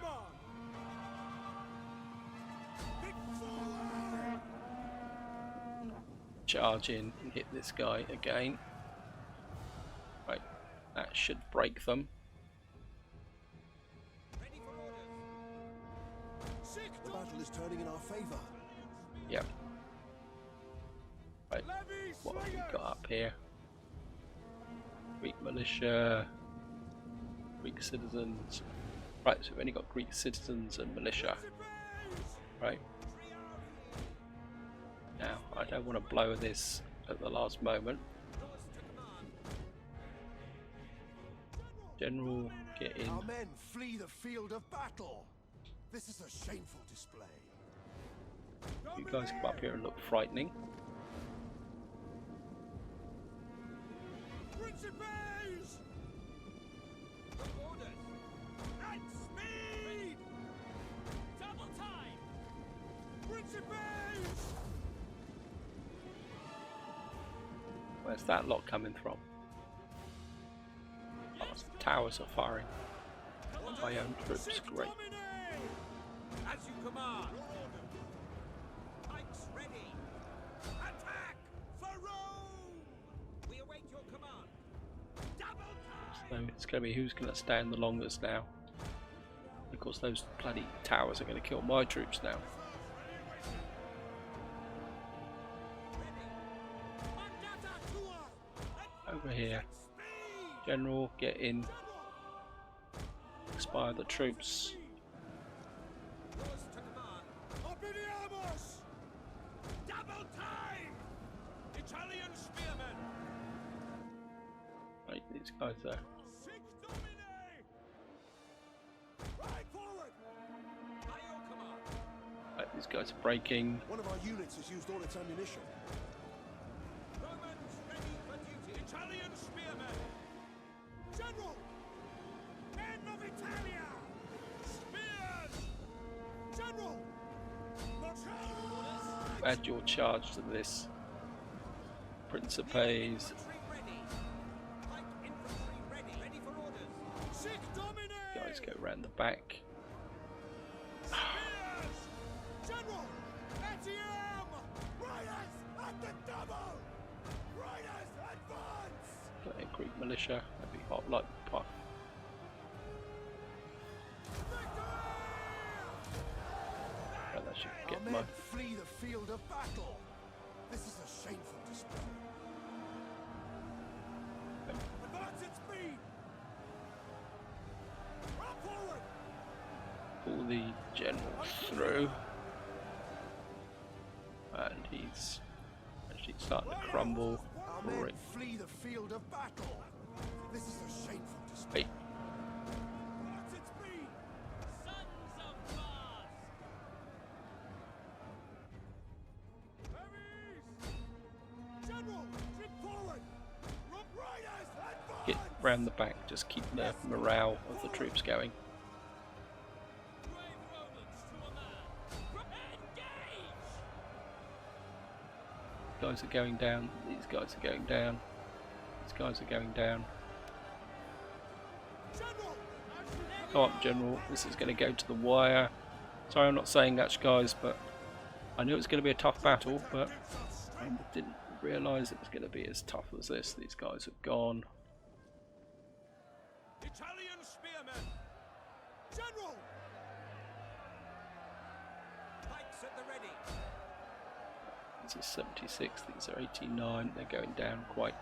Charge in and hit this guy again. Right, that should break them. The battle is turning in our favor. Yep. Right, what have we got up here? Greek militia, Greek citizens. Right, so we've only got Greek citizens and militia. Right. Now, I don't want to blow this at the last moment. General, get in. Our men flee the field of battle. This is a shameful display. You guys come up here and look frightening. Principes! Orders! At speed! Double time! Principes! Where's that lot coming from? Oh, some towers are firing. My own troops, great. As you command! Pikes ready! Attack! For Rome! We await your command! Double time! So it's going to be who's going to stand the longest now. Of course, those bloody towers are going to kill my troops now. Over here. General, get in. Expire the troops. Yours to command! Obliviamos! Double time! Italian spearmen! Right, these guys are. Sic Domine! Right forward! By your command! Right, these guys are breaking. One of our units has used all its ammunition. Romans ready for duty! Italian spearmen! General! Men of Italia! Spears! General! March! Add your charge to this. Principes. Infantry ready! Light infantry ready! Ready for orders! Sic Domine! Guys go round the back. Spears! General! Arretium! Riders at the double! Riders advance! Got a Greek militia. That'd be hot like puff. Right, that should Our get men my. flee the field of battle. This is a shameful display. Advance at speed! Run forward! Pull the general through. And he's actually starting to crumble. Our men Right. flee the field of battle. This is a shameful display. Hey, Advance at speed! Sons of Mars! Heavies! General! Trip forward! Riders advance! get round the back. Just keep the morale of the troops going. Brave Romans to a man! Engage! Guys are going down. These guys are going down. These guys are going down. General! Come on, General. This is going to go to the wire. Sorry, I'm not saying much, guys, but I knew it was going to be a tough battle, but I didn't realise it was going to be as tough as this. These guys have gone. Italian spearmen! General! Pikes at the ready! This is 76. These are 89. They're going down quite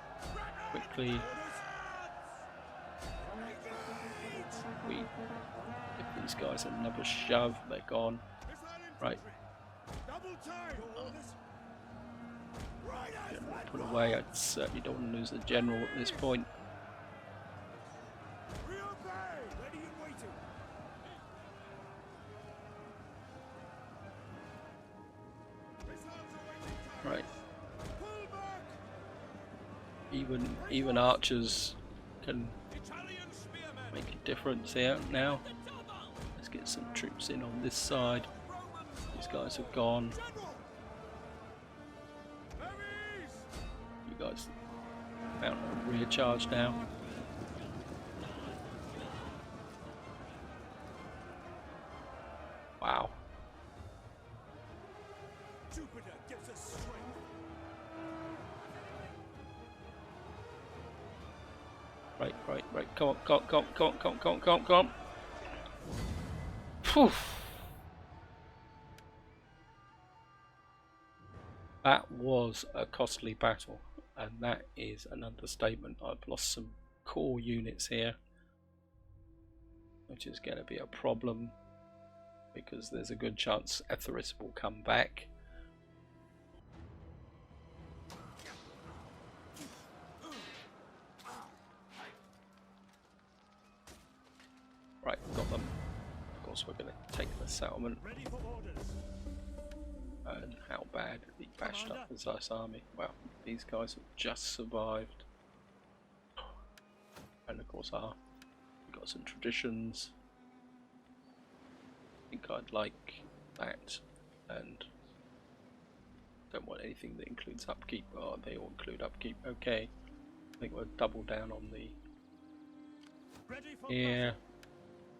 quickly. We give these guys another shove. They're gone. Right. Double time! General put away. I certainly don't want to lose the general at this point. Reobey! Ready and waiting! Missiles awaiting time! Right. Pull back! even archers can Italian spearmen! make a difference here now. Let's get some troops in on this side. These guys have gone. Berries! You guys mount a rear charge now. Wow. Jupiter gives us strength. Right. Come on. Phew. That was a costly battle, and that is an understatement. I've lost some core units here, which is going to be a problem because there's a good chance Etheris will come back. Right, got them. Of course, we're going to take the settlement. Ready for orders. And how bad he bashed up his Ice army. Well, these guys have just survived. And of course we've got some traditions. I think I'd like that, and don't want anything that includes upkeep. Oh, they all include upkeep. Okay, I think we'll double down on the Ready for here.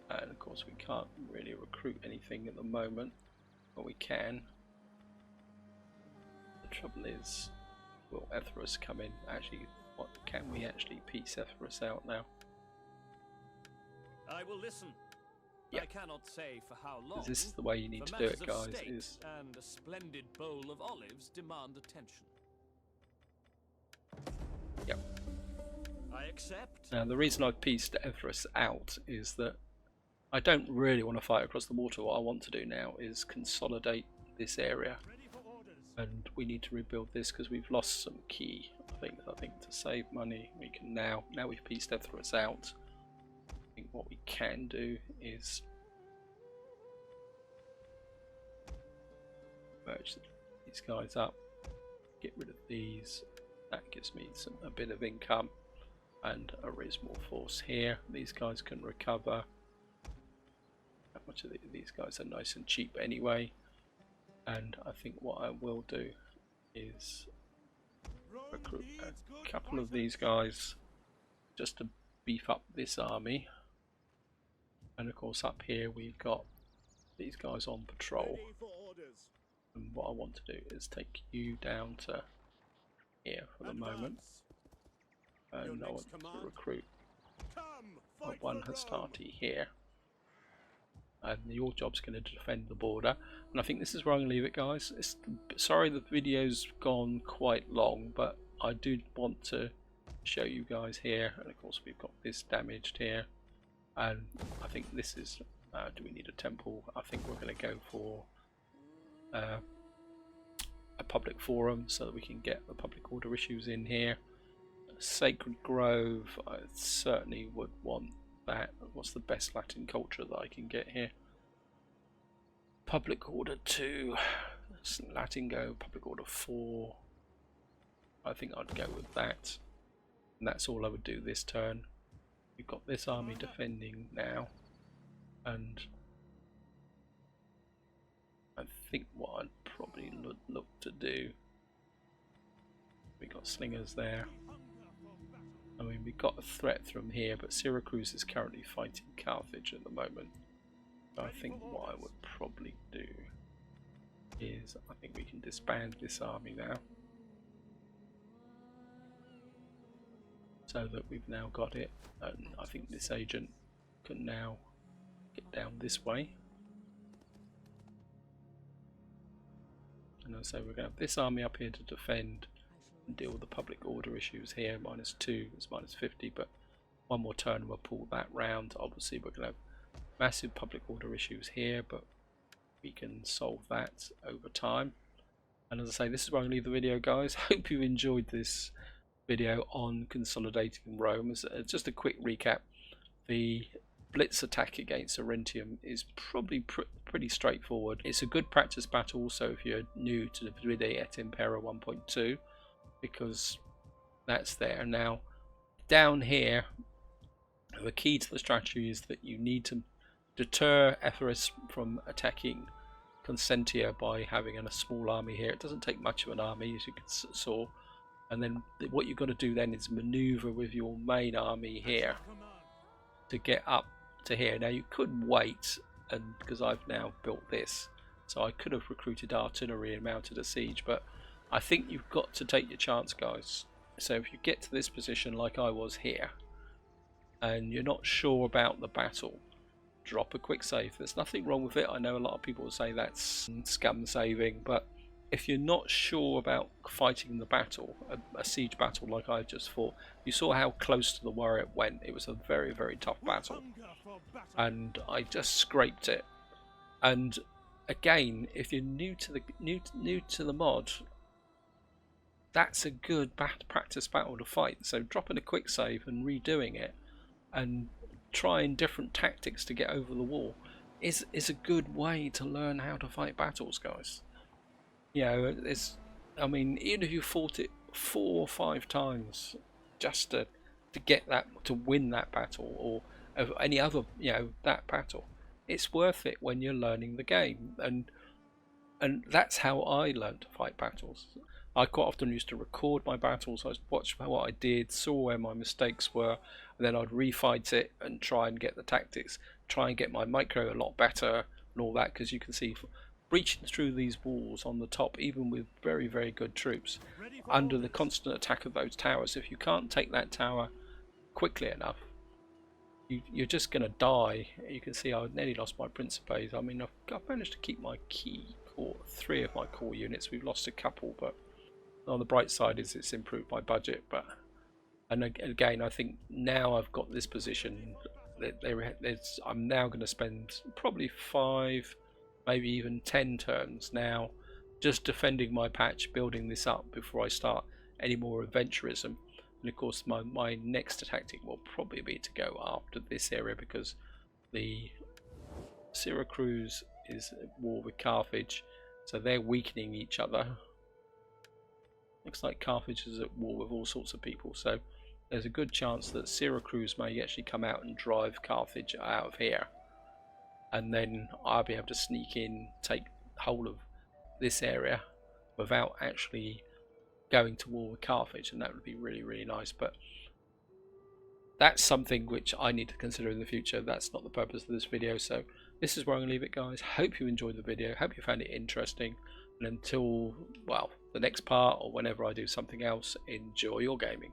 And of course we can't really recruit anything at the moment, but we can. The trouble is, will Etheris come in? Actually, what can we actually piece Etheris out now? I will listen. Yeah. I cannot say for how long. This is the way you need for to do it, matters of guys. state Is and a splendid bowl of olives demand attention. yep. I accept. Now the reason I've pieced Etheris out is that I don't really want to fight across the water. What I want to do now is consolidate this area, Ready for orders. and we need to rebuild this because we've lost some key. I think to save money we can now we've pieced Etheris out. I think what we can do is merge these guys up, get rid of these. That gives me a bit of income and a reasonable force here. These guys can recover. How much of these guys are nice and cheap anyway. And I think what I will do is recruit a couple of these guys just to beef up this army. And of course up here we've got these guys on patrol. Ready for orders. And what I want to do is take you down to here for the moment. Advance. And I next want to command. recruit Come, fight one for Rome. Hastati here. And your job's going to defend the border. And I think this is where I'm going to leave it, guys. Sorry the video's gone quite long, but I do want to show you guys here. And of course we've got this damaged here. And I think this is, do we need a temple? I think we're going to go for a public forum so that we can get the public order issues in here. Sacred Grove, I certainly would want that. What's the best Latin culture that I can get here? Public order 2, Latin go, public order 4. I think I'd go with that. And that's all I would do this turn. We've got this army defending now, and I think what I'd probably look to do, we got slingers there. I mean, we've got a threat from here, but Syracuse is currently fighting Carthage at the moment. So I think what I would probably do is, I think we can disband this army now, so that we've now got it, and I think this agent can now get down this way. And so we're going to have this army up here to defend and deal with the public order issues here. -2 is -50, but one more turn and we'll pull that round. Obviously we're going to have massive public order issues here, but we can solve that over time. And as I say, this is where I'm going to leave the video, guys. Hope you enjoyed this video on consolidating Rome. As just a quick recap, the blitz attack against Arretium is probably pretty straightforward. It's a good practice battle also if you're new to the Et Impera 1.2, because That's there. Now down here, the key to the strategy is that you need to deter Etheris from attacking Consentia by having a small army here. It doesn't take much of an army, as you can saw. And then what you've got to do then is maneuver with your main army here to get up to here. Now you could wait, and because I've now built this, so I could have recruited artillery and mounted a siege, but I think you've got to take your chance, guys. So if you get to this position like I was here, and you're not sure about the battle, drop a quick save. There's nothing wrong with it. I know a lot of people will say that's scum saving, but if you're not sure about fighting the battle, a siege battle like I just fought, you saw how close to the warrior it went. It was a very, very tough battle, and I just scraped it. And again, if you're new to the mod, that's a good practice battle to fight. So dropping a quick save and redoing it and trying different tactics to get over the wall is a good way to learn how to fight battles, guys. You know, I mean, even if you fought it 4 or 5 times just to get that, to win that battle, or any other, you know, that battle, it's worth it when you're learning the game. And that's how I learned to fight battles. I quite often used to record my battles. I watched what I did, saw where my mistakes were, and then I'd refight it and try and get the tactics, try and get my micro a lot better and all that, because you can see breaching through these walls on the top, even with very, very good troops, under the constant attack of those towers, if you can't take that tower quickly enough, you're just going to die. You can see I nearly lost my Principes. I mean, I've managed to keep my key core, 3 of my core units. We've lost a couple, but on the bright side is it's improved my budget. But and again, I think now I've got this position, I'm now going to spend probably 5, maybe even 10 turns now just defending my patch, building this up before I start any more adventurism. And of course my next tactic will probably be to go after this area, because the Syracuse is at war with Carthage, so they're weakening each other. Looks like Carthage is at war with all sorts of people, so there's a good chance that Syracuse may actually come out and drive Carthage out of here, and then I'll be able to sneak in, take hold of this area without actually going to war with Carthage, and that would be really, really nice. But that's something which I need to consider in the future. That's not the purpose of this video, so this is where I'm going to leave it, guys. Hope you enjoyed the video, hope you found it interesting, and until, well, the next part or whenever I do something else, enjoy your gaming.